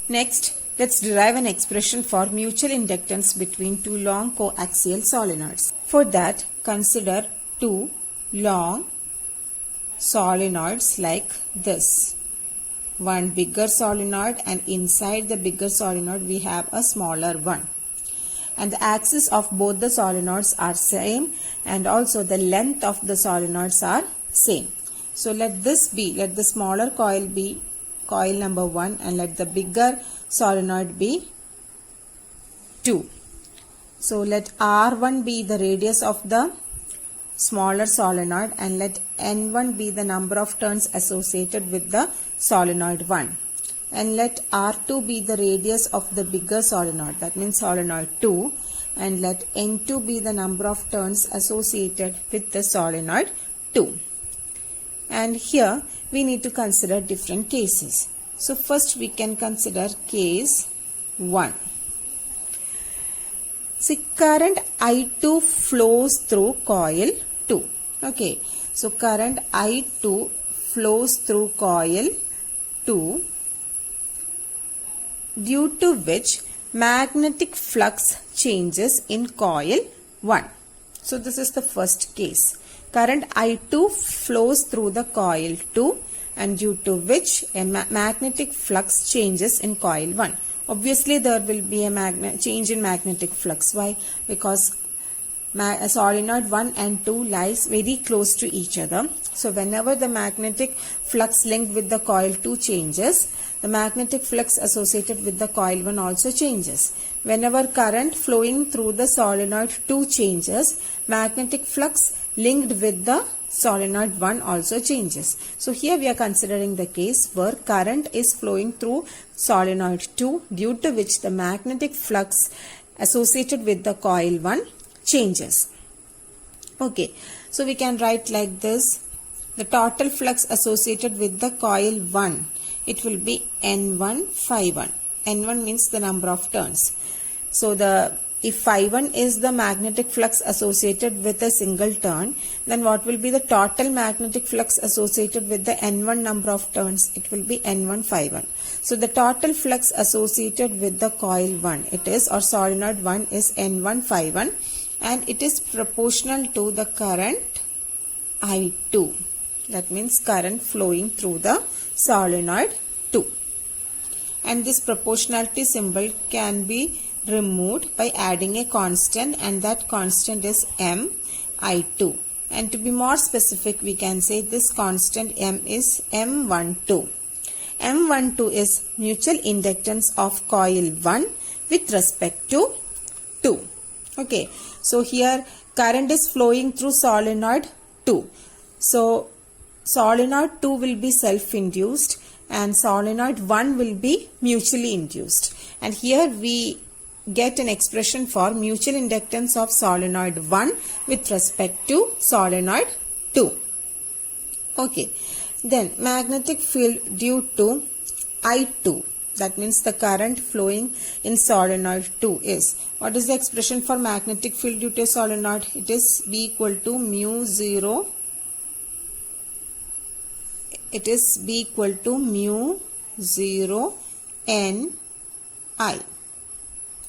Next, let's derive an expression for mutual inductance between two long coaxial solenoids. For that, consider two long solenoids like this. One bigger solenoid, and inside the bigger solenoid we have a smaller one. And the axis of both the solenoids are same, and also the length of the solenoids are same. So let the smaller coil be coil number 1, and let the bigger solenoid be 2. So let R1 be the radius of the smaller solenoid, and let N1 be the number of turns associated with the solenoid 1. And let R2 be the radius of the bigger solenoid, that means solenoid 2, and let N2 be the number of turns associated with the solenoid 2. And here we need to consider different cases. So first we can consider case 1. See, current I2 flows through coil 2. Okay, so current I2 flows through coil 2, due to which magnetic flux changes in coil 1. So this is the first case. Current I2 flows through the coil 2, and due to which a magnetic flux changes in coil 1. Obviously there will be a change in magnetic flux. Why? Because solenoid 1 and 2 lies very close to each other. So whenever the magnetic flux linked with the coil 2 changes, the magnetic flux associated with the coil 1 also changes. Whenever current flowing through the solenoid 2 changes, magnetic flux linked with the solenoid 1 also changes. So here we are considering the case where current is flowing through solenoid 2, due to which the magnetic flux associated with the coil 1 changes. Okay, so we can write like this: the total flux associated with the coil 1, it will be N1 phi1. N1 means the number of turns. So if phi1 is the magnetic flux associated with a single turn, then what will be the total magnetic flux associated with the N1 number of turns? It will be N1 phi1. So the total flux associated with the coil 1, it is, or solenoid 1, is N1 phi1, and it is proportional to the current I2. That means current flowing through the solenoid 2. And this proportionality symbol can be removed by adding a constant, and that constant is M I2. And to be more specific, we can say this constant M is M12. M12 is mutual inductance of coil 1 with respect to 2. Okay, so here current is flowing through solenoid 2. So solenoid 2 will be self-induced and solenoid 1 will be mutually induced. And here we get an expression for mutual inductance of solenoid 1 with respect to solenoid 2. Okay, then magnetic field due to I2, that means the current flowing in solenoid 2 is, what is the expression for magnetic field due to a solenoid? It is B equal to mu 0. It is B equal to mu 0 N I.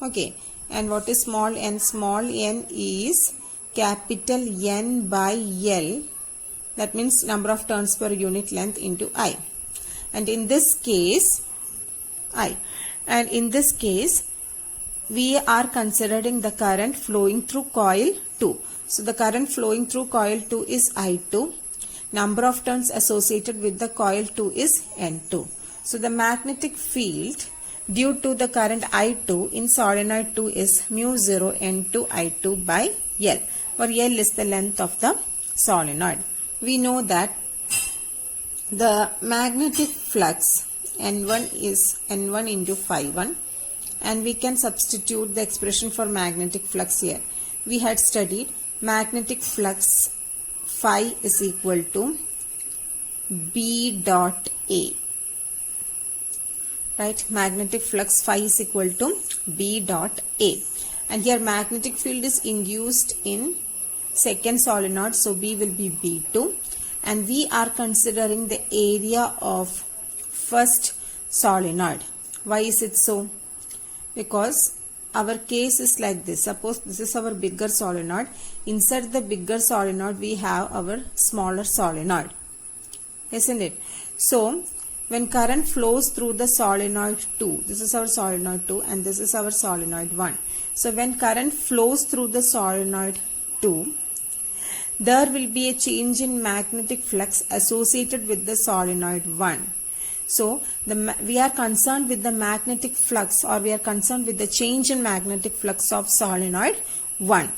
Okay, and what is small n? Small n is capital N by L, that means number of turns per unit length into I. And in this case, we are considering the current flowing through coil 2. So the current flowing through coil 2 is I2. Number of turns associated with the coil 2 is N2. So the magnetic field due to the current I2 in solenoid 2 is mu 0 N2 I2 by L, where L is the length of the solenoid. We know that the magnetic flux N1 is N1 into phi1, and we can substitute the expression for magnetic flux here. We had studied magnetic flux phi is equal to B dot A. Right, magnetic flux phi is equal to B dot A, and here magnetic field is induced in second solenoid, so B will be B2, and we are considering the area of first solenoid. Why is it so? Because our case is like this. Suppose this is our bigger solenoid. Inside the bigger solenoid we have our smaller solenoid, isn't it? So when current flows through the solenoid 2, this is our solenoid 2 and this is our solenoid 1. So when current flows through the solenoid 2, there will be a change in magnetic flux associated with the solenoid 1. So we are concerned with the magnetic flux, or we are concerned with the change in magnetic flux of solenoid 1.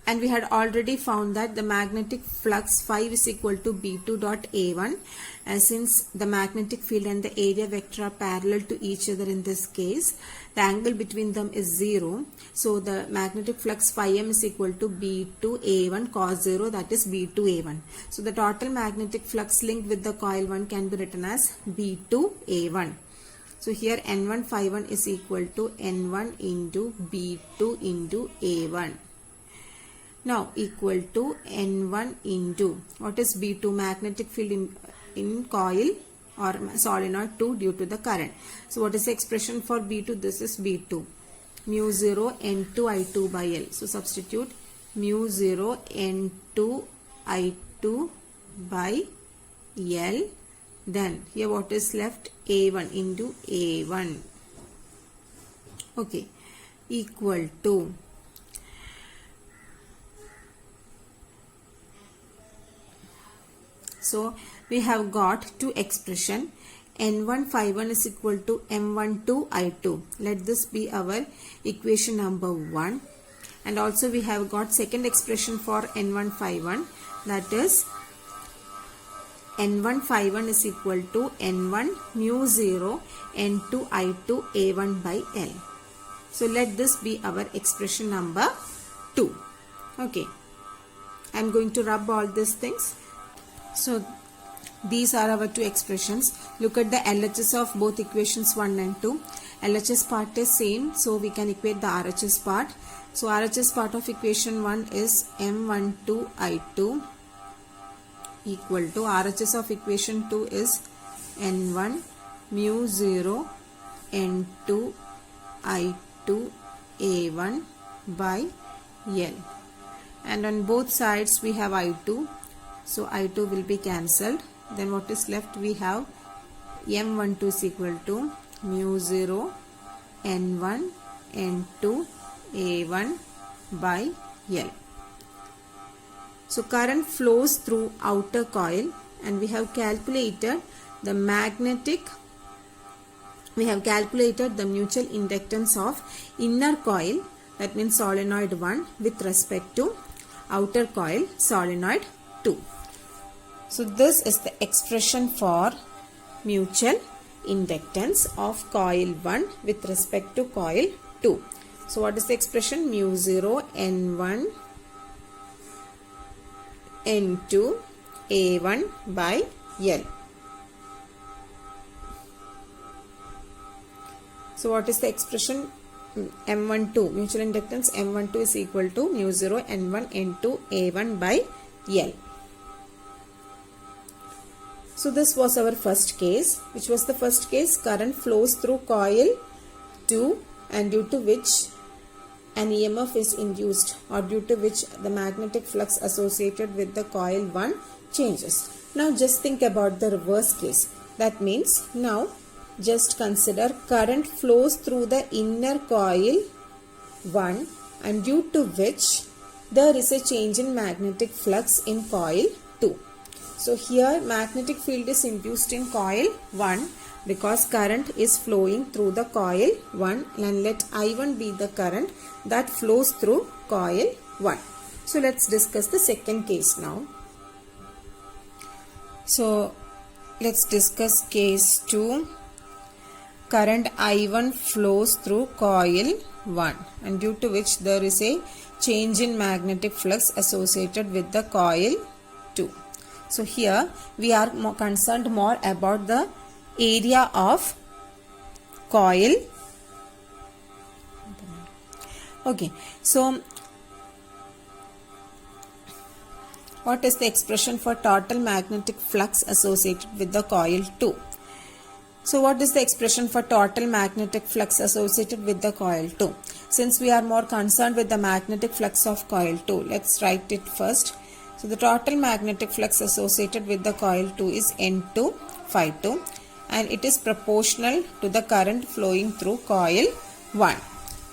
And we had already found that the magnetic flux phi is equal to B2 dot A1, and since the magnetic field and the area vector are parallel to each other in this case, the angle between them is 0. So the magnetic flux phi m is equal to B2 A1 cos 0, that is B2 A1. So the total magnetic flux linked with the coil 1 can be written as B2 A1. So here N1 phi 1 is equal to N1 into B2 into A1. Now equal to N1 into, what is B2? Magnetic field in coil or solenoid 2 due to the current. So what is the expression for B2? This is B2. Mu 0 N2 I2 by L. So substitute mu 0 N2 I2 by L. Then here what is left? A1 into A1. Okay. Equal to, so we have got two expression. N1 phi 1 is equal to M12 I2. Let this be our equation number 1. And also we have got second expression for N1 phi 1, that is N1 phi 1 is equal to N1 mu 0 N2 I2 A1 by L. So let this be our expression number 2. Okay. I am going to rub all these things. So these are our two expressions. Look at the LHS of both equations 1 and 2. LHS part is same, so we can equate the RHS part. So RHS part of equation 1 is M12 I2 equal to, RHS of equation 2 is N1 mu 0 N2 I2 A1 by L. And on both sides we have I2. So I2 will be cancelled. Then what is left? We have M12 is equal to mu 0 N1 N2 A1 by L. So current flows through outer coil, and we have calculated the mutual inductance of inner coil, that means solenoid 1, with respect to outer coil solenoid 2. So this is the expression for mutual inductance of coil 1 with respect to coil 2. So what is the expression? Mu 0 N1 N2 A1 by L. So what is the expression? M12, mutual inductance M12 is equal to mu 0 N1 N2 A1 by L. So this was our first case. Which was the first case? Current flows through coil 2, and due to which an EMF is induced, or due to which the magnetic flux associated with the coil 1 changes. Now just think about the reverse case. That means now just consider current flows through the inner coil 1, and due to which there is a change in magnetic flux in coil 2. So here magnetic field is induced in coil 1 because current is flowing through the coil 1, and let I1 be the current that flows through coil 1. So let's discuss the second case now. So let's discuss case 2. Current I1 flows through coil 1, and due to which there is a change in magnetic flux associated with the coil 2. So here we are concerned more about the area of coil. Okay, so what is the expression for total magnetic flux associated with the coil 2? So what is the expression for total magnetic flux associated with the coil 2? Since we are more concerned with the magnetic flux of coil 2, let's write it first. So the total magnetic flux associated with the coil 2 is N2 phi 2, and it is proportional to the current flowing through coil 1.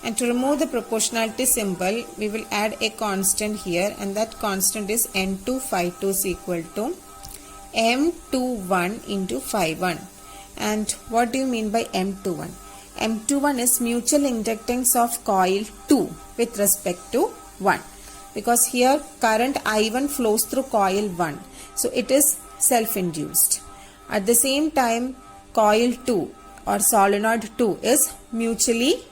And to remove the proportionality symbol, we will add a constant here, and that constant is N2 phi 2 is equal to M21 into phi 1. And what do you mean by M21? M21 is mutual inductance of coil 2 with respect to 1, because here current I1 flows through coil 1, so it is self-induced. At the same time, coil 2 or solenoid 2 is mutually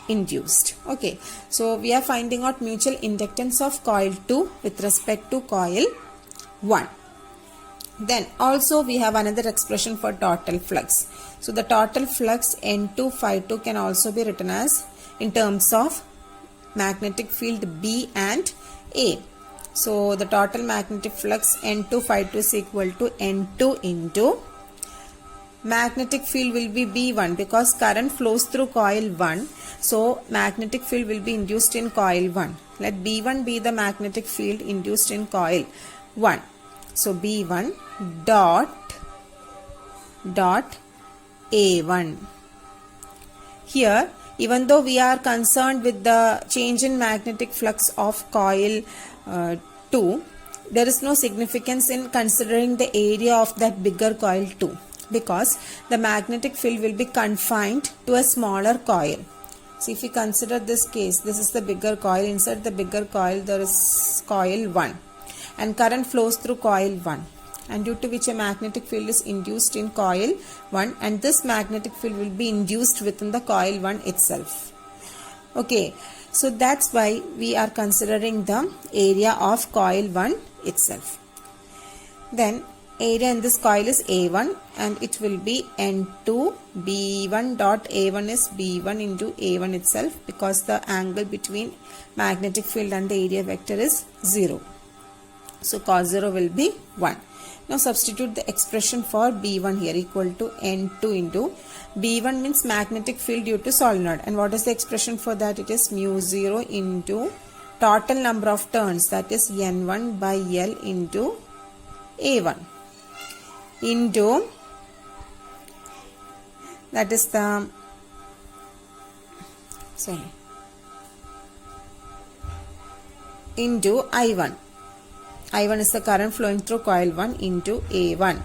induced. Okay, so we are finding out mutual inductance of coil 2 with respect to coil 1. Then also we have another expression for total flux. So the total flux N2 phi 2 can also be written as in terms of magnetic field B and A. So the total magnetic flux N2 phi 2 is equal to N2 into magnetic field will be B1, because current flows through coil 1. So magnetic field will be induced in coil 1. Let B1 be the magnetic field induced in coil 1. So B1 dot A1. Here, even though we are concerned with the change in magnetic flux of coil 2, there is no significance in considering the area of that bigger coil 2, because the magnetic field will be confined to a smaller coil. So if you consider this case, this is the bigger coil. Inside the bigger coil there is coil 1, and current flows through coil 1, and due to which a magnetic field is induced in coil 1, and this magnetic field will be induced within the coil 1 itself. Okay, so that's why we are considering the area of coil 1 itself. Then area in this coil is A1, and it will be N2 B1 dot A1 is B1 into A1 itself, because the angle between magnetic field and the area vector is 0. So cos 0 will be 1. Now substitute the expression for B1 here, equal to N2 into B1 means magnetic field due to solenoid, and what is the expression for that? It is mu 0 into total number of turns, that is N1 by L into A1 into, that is the, into I1. I1 is the current flowing through coil 1 into A1.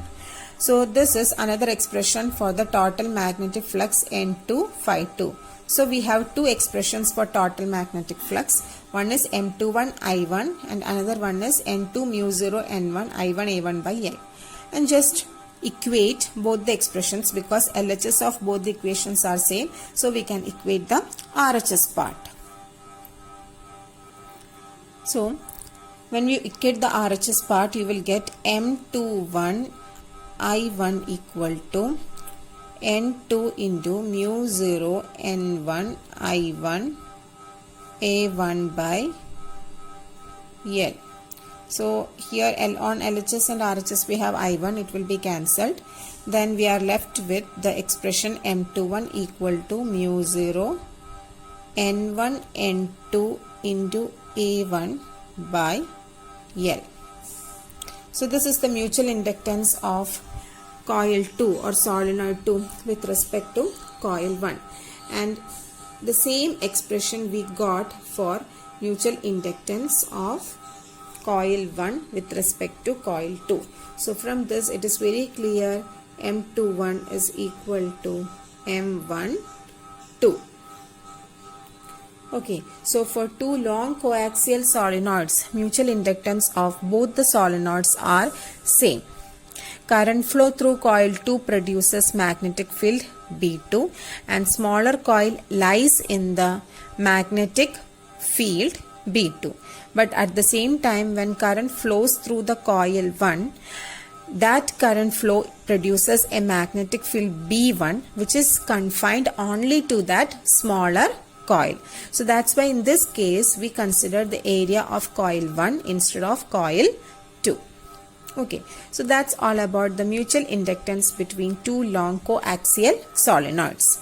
So this is another expression for the total magnetic flux N2 phi 2. So we have two expressions for total magnetic flux. One is M21 I1 and another one is N2 mu 0 N1 I1 A1 by L. And just equate both the expressions, because LHS of both the equations are same. So we can equate the RHS part. So when you equate the RHS part, you will get M21 I1 equal to N2 into mu 0 N1 I1 A1 by L. So here on LHS and RHS we have I1, it will be cancelled. Then we are left with the expression M21 equal to mu 0 N1 N2 into A1 by L. So this is the mutual inductance of coil 2 or solenoid 2 with respect to coil 1, and the same expression we got for mutual inductance of coil 1 with respect to coil 2. So from this it is very clear M21 is equal to M12. Okay, so for two long coaxial solenoids, mutual inductance of both the solenoids are same. Current flow through coil 2 produces magnetic field B2, and smaller coil lies in the magnetic field B2. But at the same time, when current flows through the coil 1, that current flow produces a magnetic field B1, which is confined only to that smaller coil. So that's why in this case we consider the area of coil 1 instead of coil 2. Okay, so that's all about the mutual inductance between two long coaxial solenoids.